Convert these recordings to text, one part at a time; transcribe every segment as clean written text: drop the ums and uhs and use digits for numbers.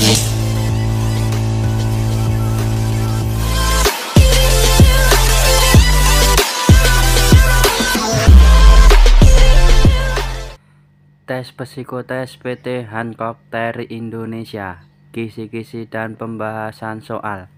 Tes psikotes PT Hancock Teri Indonesia. Kisi-kisi dan pembahasan soal.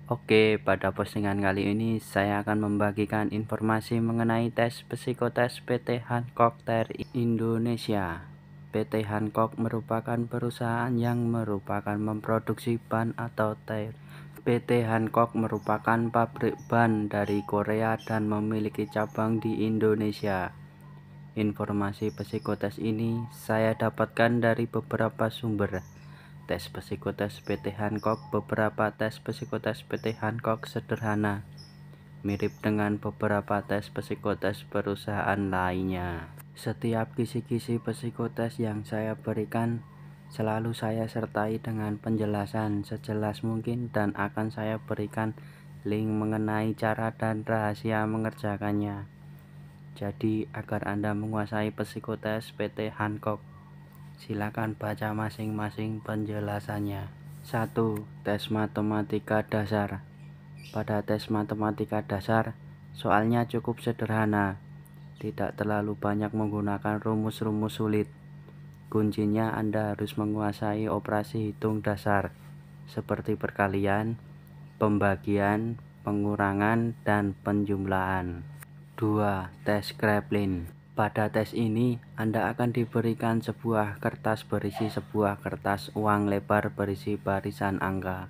Oke, pada postingan kali ini saya akan membagikan informasi mengenai tes psikotes PT Hancock Teri Indonesia. PT Hancock merupakan perusahaan yang merupakan memproduksi ban atau tire. PT Hancock merupakan pabrik ban dari Korea dan memiliki cabang di Indonesia. Informasi psikotes ini saya dapatkan dari beberapa sumber. Tes psikotes PT Hancock. Beberapa tes psikotes PT Hancock sederhana, mirip dengan beberapa tes psikotes perusahaan lainnya. Setiap kisi-kisi psikotes yang saya berikan selalu saya sertai dengan penjelasan sejelas mungkin, dan akan saya berikan link mengenai cara dan rahasia mengerjakannya. Jadi agar Anda menguasai psikotes PT Hancock, silakan baca masing-masing penjelasannya. 1. Tes matematika dasar. Pada tes matematika dasar, soalnya cukup sederhana, tidak terlalu banyak menggunakan rumus-rumus sulit. Kuncinya Anda harus menguasai operasi hitung dasar seperti perkalian, pembagian, pengurangan, dan penjumlahan. 2. Tes Kraepelin. Pada tes ini Anda akan diberikan sebuah kertas berisi sebuah kertas uang lebar berisi barisan angka.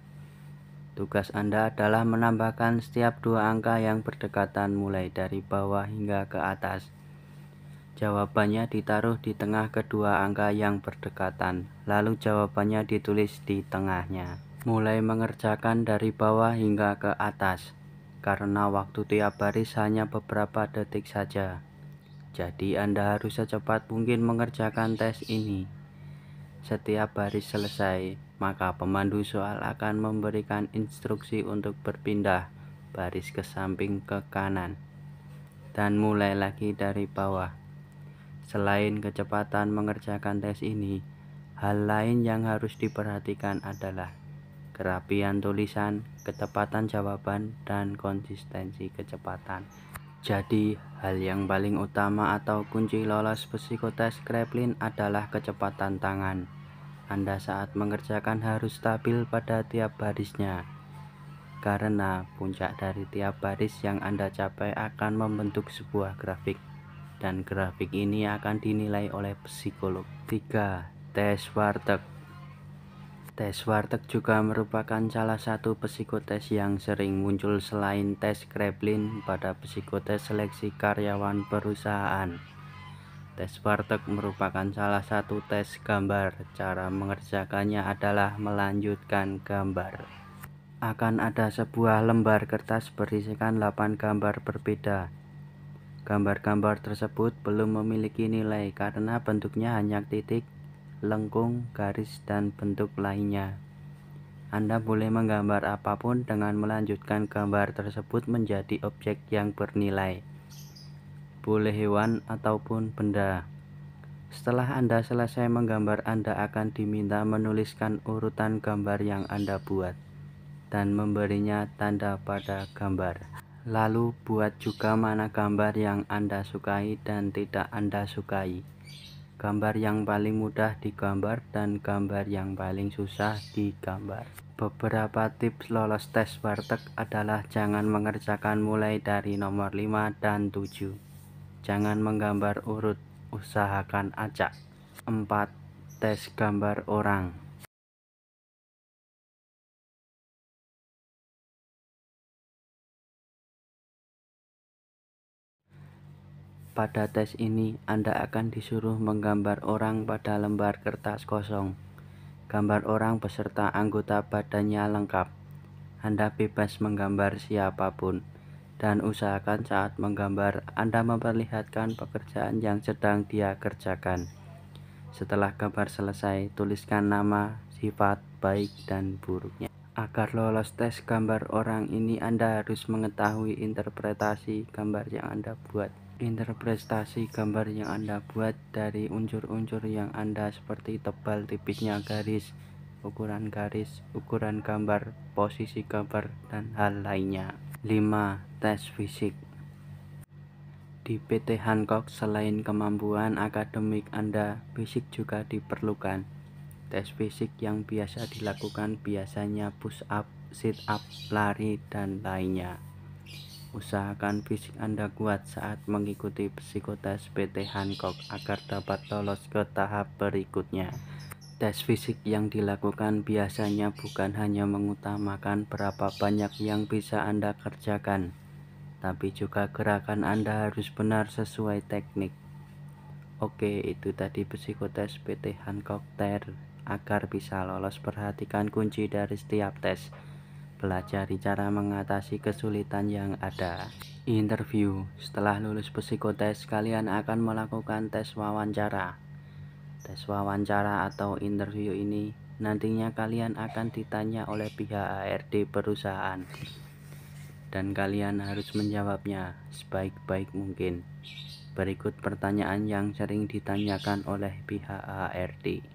Tugas Anda adalah menambahkan setiap dua angka yang berdekatan mulai dari bawah hingga ke atas. Jawabannya ditaruh di tengah kedua angka yang berdekatan, lalu jawabannya ditulis di tengahnya. Mulai mengerjakan dari bawah hingga ke atas, karena waktu tiap baris hanya beberapa detik saja. Jadi Anda harus secepat mungkin mengerjakan tes ini. Setiap baris selesai, maka pemandu soal akan memberikan instruksi untuk berpindah baris ke samping ke kanan dan mulai lagi dari bawah. Selain kecepatan mengerjakan tes ini, hal lain yang harus diperhatikan adalah kerapian tulisan, ketepatan jawaban, dan konsistensi kecepatan. Jadi, hal yang paling utama atau kunci lolos psikotes Kraepelin adalah kecepatan tangan. Anda saat mengerjakan harus stabil pada tiap barisnya, karena puncak dari tiap baris yang Anda capai akan membentuk sebuah grafik, dan grafik ini akan dinilai oleh psikolog. 3. Tes Warteg. Tes warteg juga merupakan salah satu psikotes yang sering muncul selain tes Kraepelin pada psikotes seleksi karyawan perusahaan. Tes warteg merupakan salah satu tes gambar. Cara mengerjakannya adalah melanjutkan gambar. Akan ada sebuah lembar kertas berisikan 8 gambar berbeda. Gambar-gambar tersebut belum memiliki nilai karena bentuknya hanya titik, lengkung, garis, dan bentuk lainnya. Anda boleh menggambar apapun dengan melanjutkan gambar tersebut menjadi objek yang bernilai, boleh hewan ataupun benda. Setelah Anda selesai menggambar, Anda akan diminta menuliskan urutan gambar yang Anda buat dan memberinya tanda pada gambar. Lalu buat juga mana gambar yang Anda sukai dan tidak Anda sukai, gambar yang paling mudah digambar dan gambar yang paling susah digambar. Beberapa tips lolos tes warteg adalah jangan mengerjakan mulai dari nomor 5 dan 7. Jangan menggambar urut, usahakan acak. 4. Tes gambar orang. Pada tes ini, Anda akan disuruh menggambar orang pada lembar kertas kosong. Gambar orang beserta anggota badannya lengkap. Anda bebas menggambar siapapun, dan usahakan saat menggambar Anda memperlihatkan pekerjaan yang sedang dia kerjakan. Setelah gambar selesai, tuliskan nama, sifat, baik, dan buruknya. Agar lolos tes gambar orang ini, Anda harus mengetahui interpretasi gambar yang Anda buat. Interpretasi gambar yang Anda buat dari unsur-unsur yang Anda seperti tebal tipisnya garis, ukuran garis, ukuran gambar, posisi gambar, dan hal lainnya. 5. Tes fisik. Di PT Hancock, selain kemampuan akademik Anda, fisik juga diperlukan. Tes fisik yang biasa dilakukan biasanya push up, sit up, lari, dan lainnya. Usahakan fisik Anda kuat saat mengikuti psikotes PT Hancock agar dapat lolos ke tahap berikutnya. Tes fisik yang dilakukan biasanya bukan hanya mengutamakan berapa banyak yang bisa Anda kerjakan, tapi juga gerakan Anda harus benar sesuai teknik. Oke, itu tadi psikotes PT Hancock TER. Agar bisa lolos, perhatikan kunci dari setiap tes. Pelajari cara mengatasi kesulitan yang ada. Interview. Setelah lulus psikotes, kalian akan melakukan tes wawancara. Tes wawancara atau interview ini nantinya kalian akan ditanya oleh pihak HRD perusahaan, dan kalian harus menjawabnya sebaik-baik mungkin. Berikut pertanyaan yang sering ditanyakan oleh pihak HRD.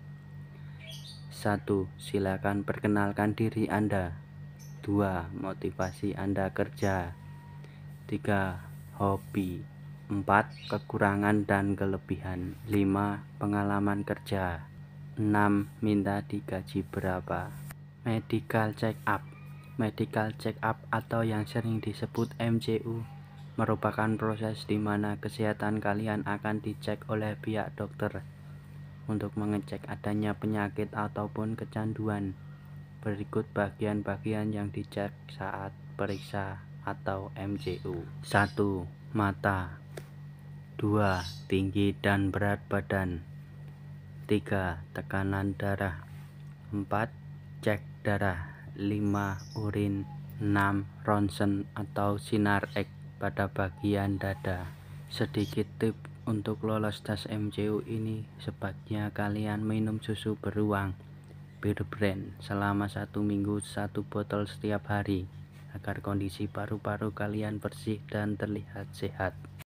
1. Silakan perkenalkan diri Anda. 2. Motivasi Anda kerja. 3. Hobi. 4. Kekurangan dan kelebihan. 5. Pengalaman kerja. 6. Minta digaji berapa. Medical check up. Medical check up atau yang sering disebut MCU merupakan proses di mana kesehatan kalian akan dicek oleh pihak dokter untuk mengecek adanya penyakit ataupun kecanduan. Berikut bagian-bagian yang dicek saat periksa atau MCU. 1. Mata. 2. Tinggi dan berat badan. 3. Tekanan darah. 4. Cek darah. 5. Urin. 6. Ronsen atau sinar X pada bagian dada. Sedikit tips untuk lolos tes MCU ini, sebaiknya kalian minum susu beruang Bir Brand selama 1 minggu 1 botol setiap hari agar kondisi paru-paru kalian bersih dan terlihat sehat.